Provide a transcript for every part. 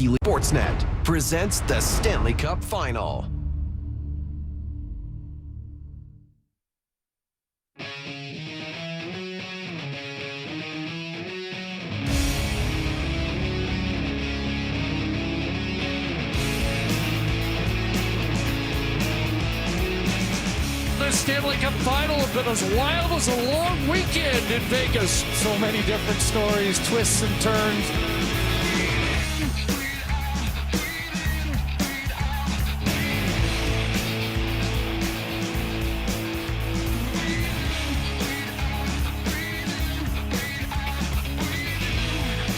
Hockey League. Sportsnet presents the Stanley Cup Final. The Stanley Cup Final has been as wild as a long weekend in Vegas. So many different stories, twists and turns.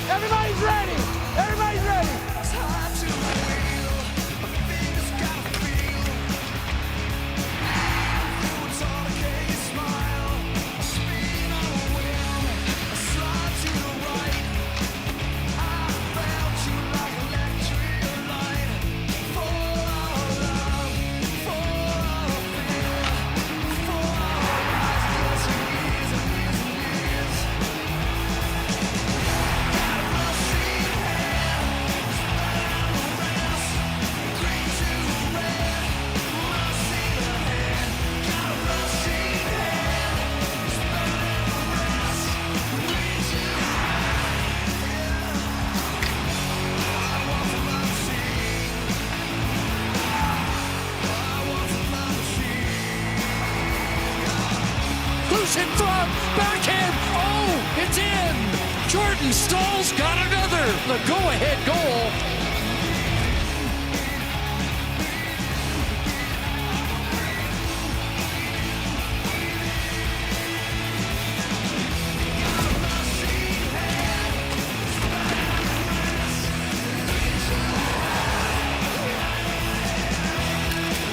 Everybody's ready! Everybody's ready! In front, backhand, oh, it's in! Jordan Stahl's got another, the go-ahead goal.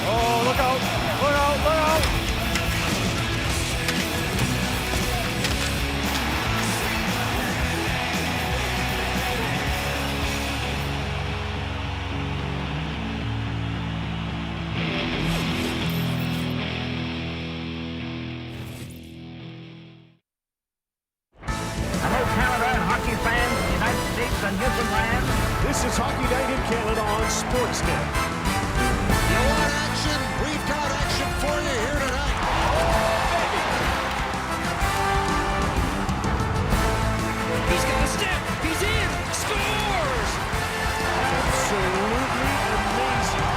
Oh, look out! Look out! Look out! This is Hockey Night in Canada on Sportsnet. You want action? We've got action for you here tonight. He's got a step, he's in, scores! Absolutely amazing.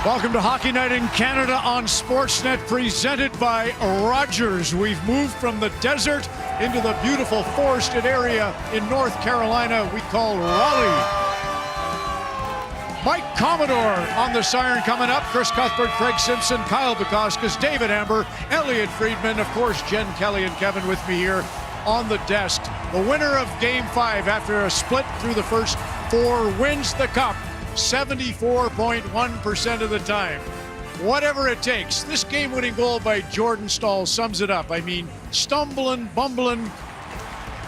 Welcome to Hockey Night in Canada on Sportsnet, presented by Rogers. We've moved from the desert into the beautiful forested area in North Carolina we call Raleigh. Mike Commodore on the siren coming up. Chris Cuthbert, Craig Simpson, Kyle Bukauskas, David Amber, Elliot Friedman, of course, Jen Kelly and Kevin with me here on the desk. The winner of Game 5 after a split through the first 4 wins the cup 74.1% of the time. Whatever it takes. This game-winning goal by Jordan Stahl sums it up. I mean, stumbling, bumbling,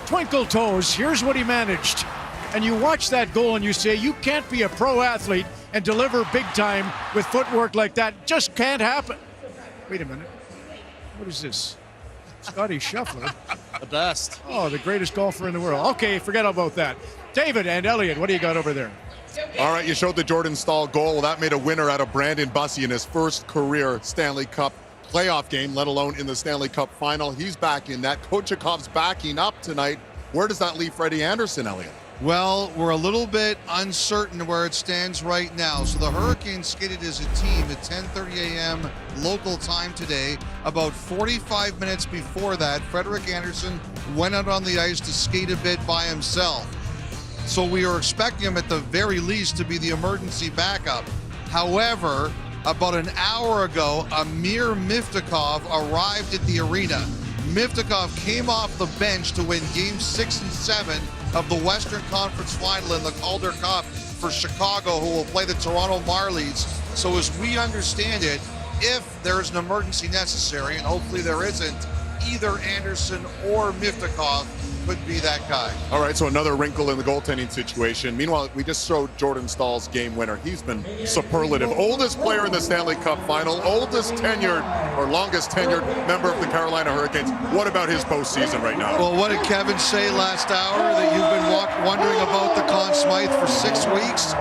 twinkle toes. Here's what he managed. And you watch that goal and you say, you can't be a pro athlete and deliver big time with footwork like that. Just can't happen. Wait a minute. What is this? Scotty Shuffler. The best. Oh, the greatest golfer in the world. Okay, forget about that. David and Elliot, what do you got over there? All right, you showed the Jordan Stahl goal. Well, that made a winner out of Brandon Bussey in his first career Stanley Cup playoff game, let alone in the Stanley Cup final. He's back in that. Kochekov's backing up tonight. Where does that leave Freddie Anderson, Elliot? Well, we're a little bit uncertain where it stands right now. So the Hurricanes skated as a team at 10:30 a.m. local time today. About 45 minutes before that, Frederik Andersen went out on the ice to skate a bit by himself. So we were expecting him at the very least to be the emergency backup. However, about an hour ago, Amir Miftakov arrived at the arena. Miftakov came off the bench to win Game 6 and 7 of the Western Conference Final in the Calder Cup for Chicago, who will play the Toronto Marlies. So as we understand it, if there is an emergency necessary, and hopefully there isn't, either Anderson or Miftakov could be that guy. All right, so another wrinkle in the goaltending situation. Meanwhile, we just showed Jordan Stahl's game winner. He's been superlative. Oldest player in the Stanley Cup final, oldest tenured or longest tenured member of the Carolina Hurricanes. What about his postseason right now? Well, what did Kevin say last hour? That you've been wondering about the Conn Smythe for 6 weeks?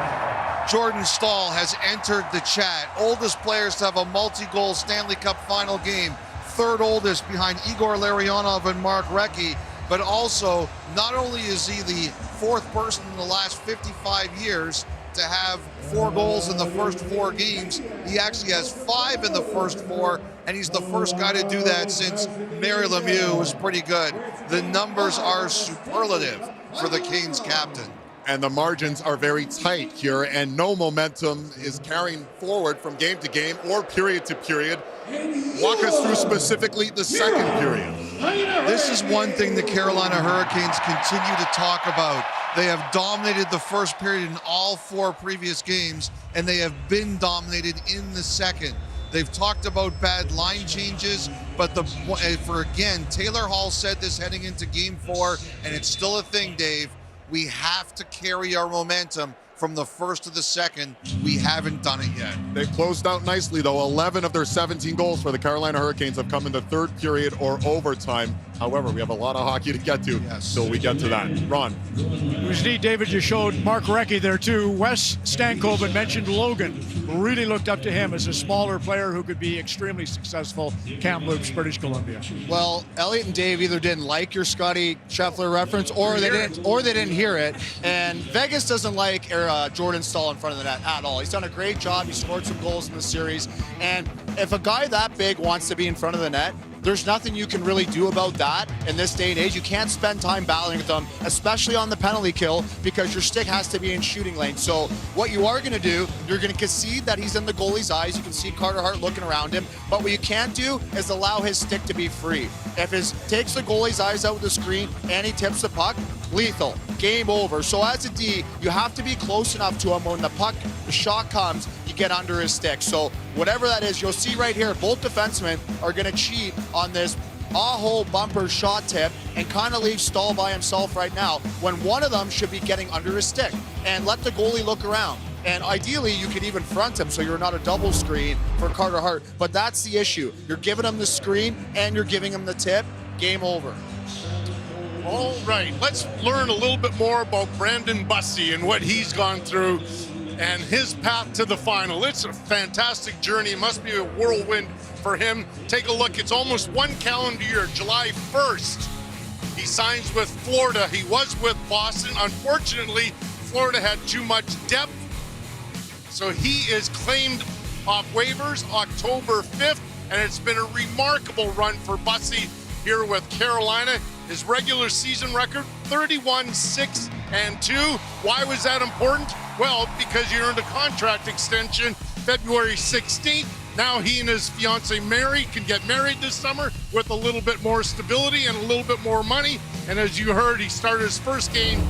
Jordan Stahl has entered the chat. Oldest players to have a multi-goal Stanley Cup final game. Third oldest behind Igor Larionov and Mark Recchi. But also, not only is he the fourth person in the last 55 years to have 4 goals in the first 4 games, he actually has 5 in the first 4, and he's the first guy to do that since Mary Lemieux was pretty good. The numbers are superlative for the Canes captain. And the margins are very tight here, and no momentum is carrying forward from game to game or period to period. Walk us through specifically the second period. This is one thing the Carolina Hurricanes continue to talk about. They have dominated the first period in all 4 previous games, and they have been dominated in the second. They've talked about bad line changes, but Taylor Hall said this heading into game 4, and it's still a thing, Dave. We have to carry our momentum from the first to the second. We haven't done it yet. They've closed out nicely, though. 11 of their 17 goals for the Carolina Hurricanes have come in the third period or overtime. However, we have a lot of hockey to get to till we get to that. Ron. It was neat, David. You showed Mark Recchi there, too. Wes Stankoven mentioned Logan, who really looked up to him as a smaller player who could be extremely successful. Kamloops, British Columbia. Well, Elliot and Dave either didn't like your Scotty Scheffler reference, or they didn't hear it. And Vegas doesn't like Jordan Stahl in front of the net at all. He's done a great job. He scored some goals in the series. And if a guy that big wants to be in front of the net, there's nothing you can really do about that in this day and age. You can't spend time battling with them, especially on the penalty kill, because your stick has to be in shooting lane. So what you are going to do, you're going to concede that he's in the goalie's eyes. You can see Carter Hart looking around him. But what you can't do is allow his stick to be free. If he takes the goalie's eyes out of the screen and he tips the puck, lethal, game over. So as a D, you have to be close enough to him when the shot comes, you get under his stick. So whatever that is, you'll see right here, both defensemen are going to cheat on this a-hole bumper shot tip and kind of leave Stahl by himself right now when one of them should be getting under his stick, and let the goalie look around. And ideally, you could even front him so you're not a double screen for Carter Hart. But that's the issue. You're giving him the screen and you're giving him the tip. Game over. All right, let's learn a little bit more about Brandon Bussey and what he's gone through and his path to the final. It's a fantastic journey. It must be a whirlwind for him. Take a look. It's almost 1 calendar year, July 1st. He signs with Florida. He was with Boston. Unfortunately, Florida had too much depth, so he is claimed off waivers October 5th, and it's been a remarkable run for Bussey here with Carolina. His regular season record, 31-6-2. Why was that important? Well, because he earned a contract extension February 16th. Now he and his fiancee Mary can get married this summer with a little bit more stability and a little bit more money. And as you heard, he started his first game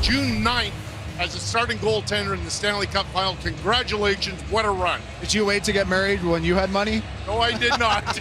June 9th as a starting goaltender in the Stanley Cup final. Congratulations, what a run. Did you wait to get married when you had money? No, I did not.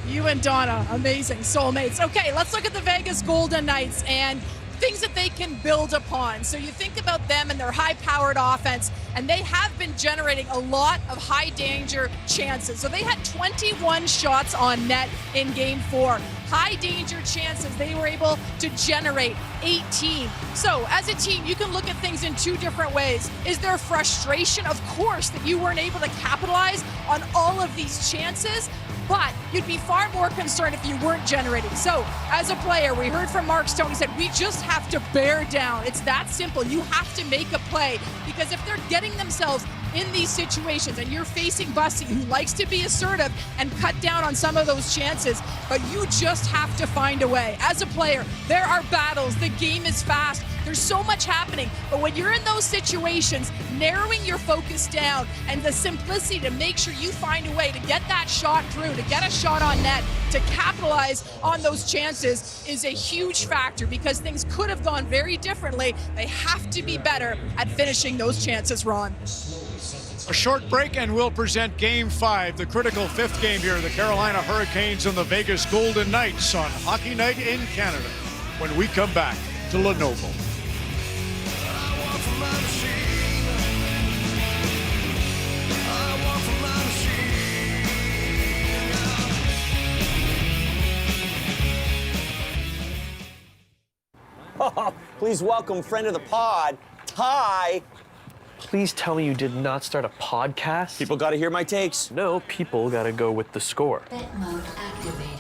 You and Donna, amazing soulmates. Okay, let's look at the Vegas Golden Knights and things that they can build upon. So you think about them and their high-powered offense, and they have been generating a lot of high-danger chances. So they had 21 shots on net in Game 4. High-danger chances, they were able to generate 18. So as a team, you can look at things in 2 different ways. Is there frustration? Of course, that you weren't able to capitalize on all of these chances, but you'd be far more concerned if you weren't generating. So as a player, we heard from Mark Stone, he said, we just have to bear down. It's that simple. You have to make a play, because if they're getting themselves in these situations and you're facing Bussey, who likes to be assertive and cut down on some of those chances, but you just have to find a way. As a player, there are battles. The game is fast. There's so much happening, but when you're in those situations, narrowing your focus down and the simplicity to make sure you find a way to get that shot through, to get a shot on net, to capitalize on those chances is a huge factor, because things could have gone very differently. They have to be better at finishing those chances, Ron. A short break and we'll present Game 5, the critical 5th game here, the Carolina Hurricanes and the Vegas Golden Knights on Hockey Night in Canada. when we come back to Lenovo. Please welcome friend of the pod, Ty. Please tell me you did not start a podcast? People got to hear my takes. No, people got to go with the score.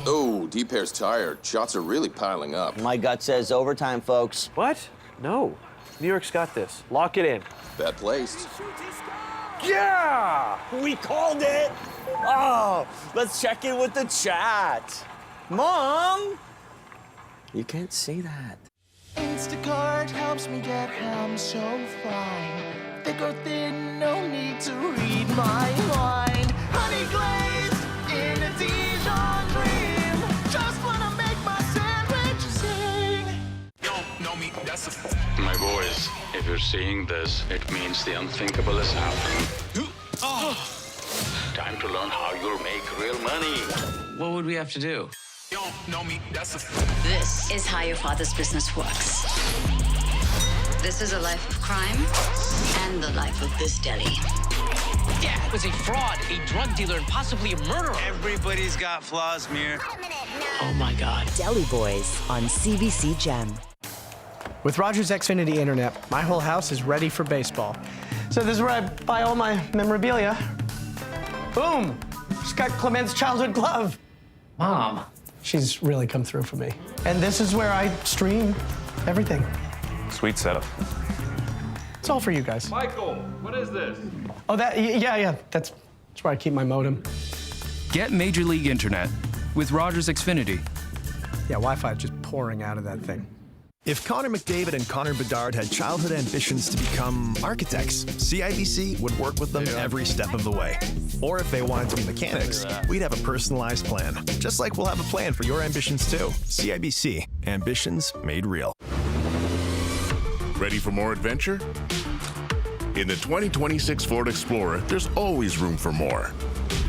Oh, D-Pair's tired. Shots are really piling up. My gut says overtime, folks. What? No. New York's got this. Lock it in. Bad placed. Yeah! We called it! Oh, let's check in with the chat. Mom! You can't say that. Instacart helps me get home so fine. Thick or thin, no need to read my mind. Honey glazed in a Dijon dream. Just wanna make my sandwich sing. My boys, if you're seeing this, it means the unthinkable is happening. Time to learn how you'll make real money. What would we have to do? This is how your father's business works. This is a life of crime and the life of this deli. Dad was a fraud, a drug dealer, and possibly a murderer. Everybody's got flaws, Mir. Oh my God. Deli Boys on CBC Gem. With Rogers Xfinity Internet, my whole house is ready for baseball. So this is where I buy all my memorabilia. Boom! Just got Clement's childhood glove. Mom. She's really come through for me. And this is where I stream everything. Sweet setup. It's all for you guys. Michael, what is this? Oh, yeah. That's where I keep my modem. Get Major League Internet with Rogers Xfinity. Yeah, Wi-Fi is just pouring out of that thing. If Connor McDavid and Connor Bedard had childhood ambitions to become architects, CIBC would work with them every step of the way. Or if they wanted to be mechanics, we'd have a personalized plan. Just like we'll have a plan for your ambitions too. CIBC, ambitions made real. Ready for more adventure? In the 2026 Ford Explorer, there's always room for more.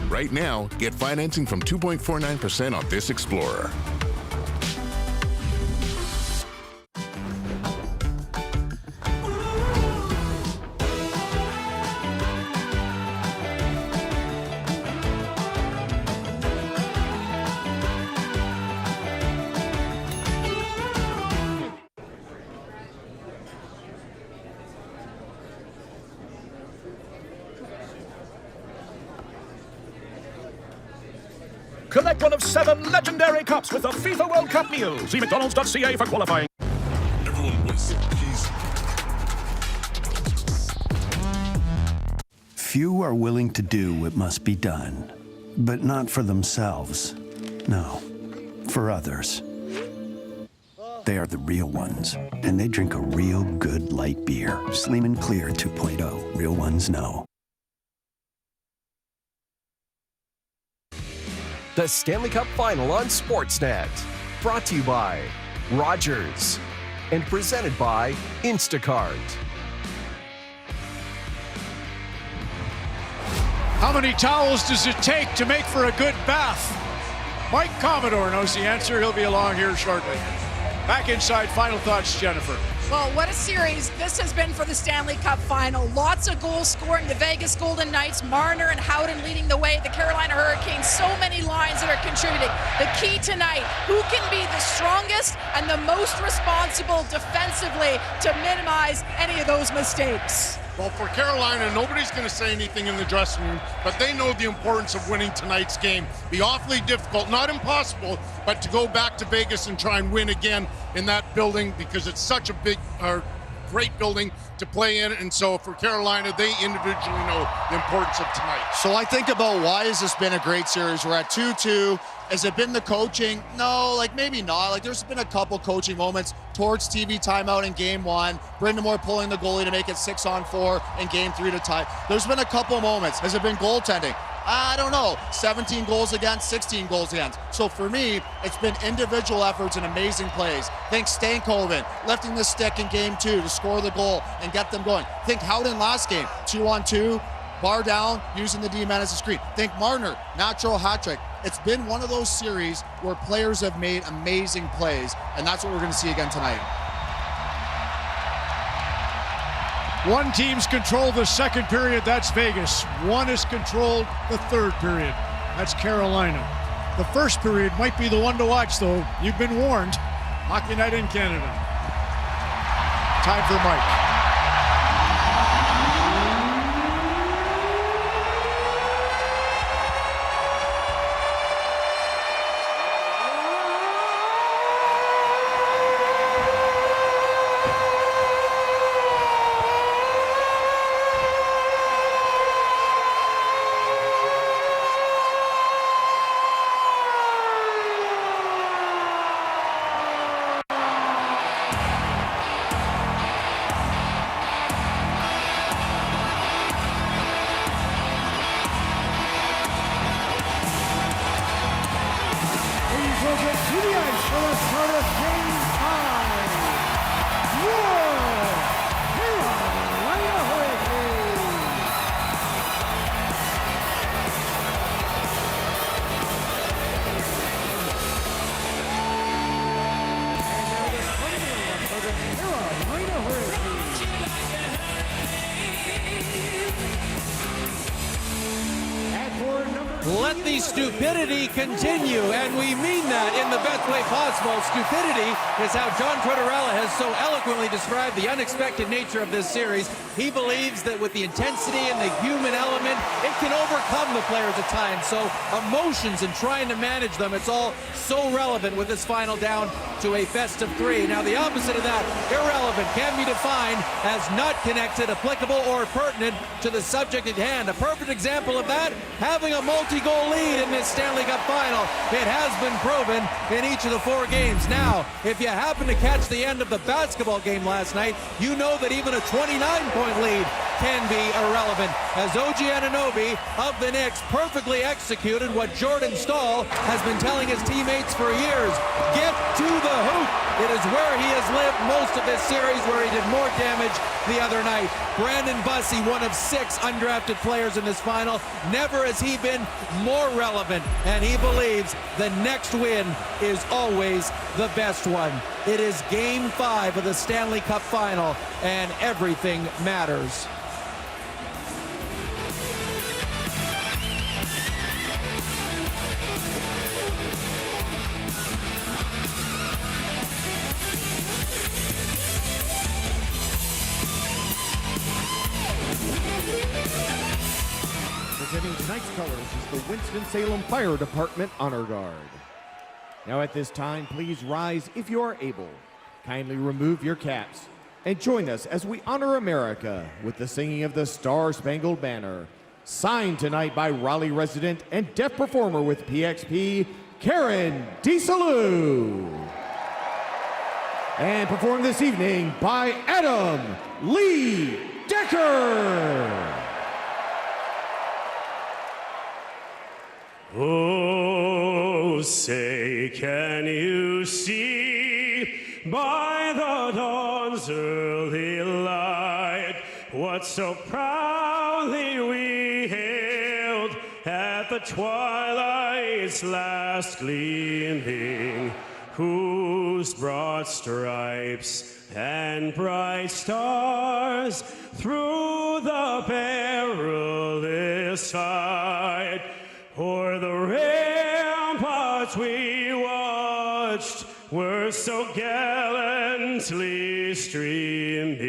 Right now, get financing from 2.49% on this Explorer. Collect one of 7 legendary cups with the FIFA World Cup meal. See mcdonalds.ca for qualifying. Everyone wants it. Few are willing to do what must be done, but not for themselves. No, for others. They are the real ones, and they drink a real good light beer. Slim and Clear 2.0. Real ones know. The Stanley Cup Final on Sportsnet. Brought to you by Rogers and presented by Instacart. How many towels does it take to make for a good bath? Mike Commodore knows the answer. He'll be along here shortly. Back inside, final thoughts, Jennifer. Well, what a series this has been for the Stanley Cup Final. Lots of goals scoring. The Vegas Golden Knights, Marner and Howden leading the way. The Carolina Hurricanes, so many lines that are contributing. The key tonight, who can be the strongest and the most responsible defensively to minimize any of those mistakes? Well, for Carolina, nobody's going to say anything in the dressing room, but they know the importance of winning tonight's game. Be awfully difficult, not impossible, but to go back to Vegas and try and win again in that building because it's such a big, great building to play in. And so for Carolina, they individually know the importance of tonight. So I think about why has this been a great series? We're at 2-2. Has it been the coaching? No, like maybe not. Like there's been a couple coaching moments towards TV timeout in game 1. Brendan Moore pulling the goalie to make it 6-on-4 in game 3 to tie. There's been a couple moments. Has it been goaltending? I don't know. 17 goals against, 16 goals against. So for me, it's been individual efforts and amazing plays. Think Stankoven lifting the stick in game 2 to score the goal and get them going. Think Howden last game, 2-on-2. bar down, using the D-man as a screen. Think Marner, natural hat trick. It's been one of those series where players have made amazing plays, and that's what we're going to see again tonight. One team's controlled the second period, that's Vegas. One has controlled the third period, that's Carolina. The first period might be the one to watch, though. You've been warned. Hockey Night in Canada. Time for Mike. Let the stupidity continue, and we mean that in the best way possible. Stupidity is how John Tortorella has so eloquently described the unexpected nature of this series. He believes that with the intensity and the human element, it can overcome the players at times. So emotions and trying to manage them, it's all so relevant with this final down to a best of three. Now the opposite of that, irrelevant, can be defined as not connected, applicable, or pertinent to the subject at hand. A perfect example of that, having a multi-goal lead in this Stanley Cup final. It has been proven in each of the 4 games. Now, if you happen to catch the end of the basketball game last night, you know that even a 29-point lead can be irrelevant, as OG Anunoby of the Knicks perfectly executed what Jordan Staal has been telling his teammates for years. Get to the hoop. It is where he has lived most of this series, where he did more damage the other night. Brandon Bussey, one of 6 undrafted players in this final. Never has he been more relevant, and he believes the next win is always the best one. It is Game 5 of the Stanley Cup final, and everything matters. Presenting tonight's colors is the Winston-Salem Fire Department Honor Guard. Now at this time, please rise if you are able. Kindly remove your caps and join us as we honor America with the singing of the Star-Spangled Banner. Signed tonight by Raleigh resident and deaf performer with PXP, Karen DeSalou. And performed this evening by Adam Lee Decker. Oh, say, can you see by the dawn's early light what so proudly we hailed at the twilight's last gleaming, whose broad stripes and bright stars through the perilous fight o'er the ramparts we watched were so gallantly streaming,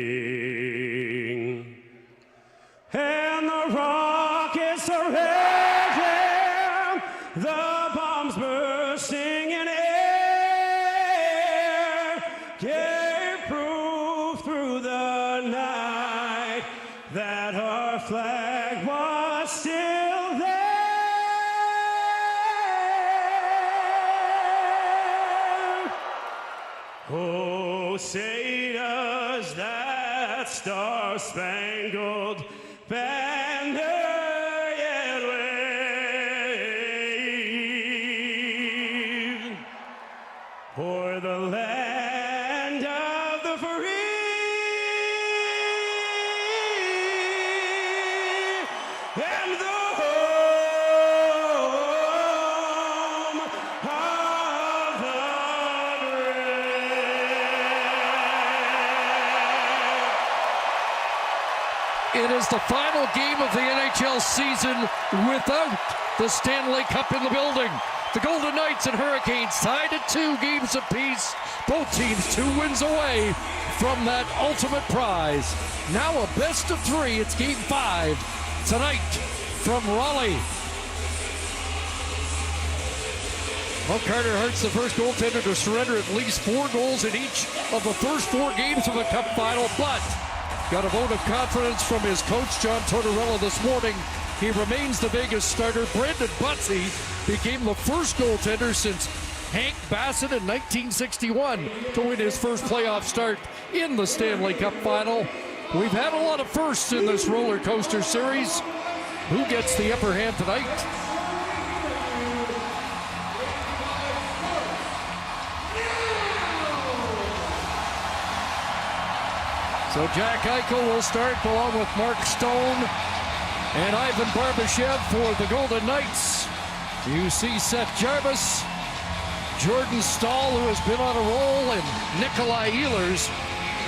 and the rockets are rattling, the bombs bursting in air, gave proof through the night that our flag was still there. Oh, say does that star-spangled banner yet wave o'er the land of the free It is the final game of the NHL season without the Stanley Cup in the building. The Golden Knights and Hurricanes tied at 2 games apiece. Both teams 2 wins away from that ultimate prize. Now a best of 3. It's game 5 tonight from Raleigh. Well, Carter Hart's the first goaltender to surrender at least 4 goals in each of the first 4 games of a Cup final, but got a vote of confidence from his coach, John Tortorella, this morning. He remains the Vegas starter. Brandon Butsy became the first goaltender since Hank Bassett in 1961 to win his first playoff start in the Stanley Cup final. We've had a lot of firsts in this roller coaster series. Who gets the upper hand tonight? So Jack Eichel will start along with Mark Stone and Ivan Barbashev for the Golden Knights. You see Seth Jarvis, Jordan Staal, who has been on a roll, and Nikolai Ehlers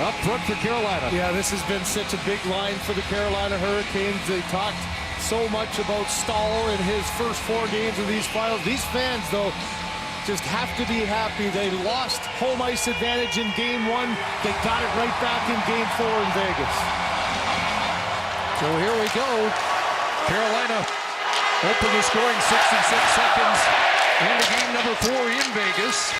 up front for Carolina. Yeah, this has been such a big line for the Carolina Hurricanes. They talked so much about Staal in his first 4 games of these finals. These fans, though, just have to be happy. They lost home ice advantage in game 1. They got it right back in game 4 in Vegas. So here we go. Carolina open the scoring 66 seconds into game number 4 in Vegas.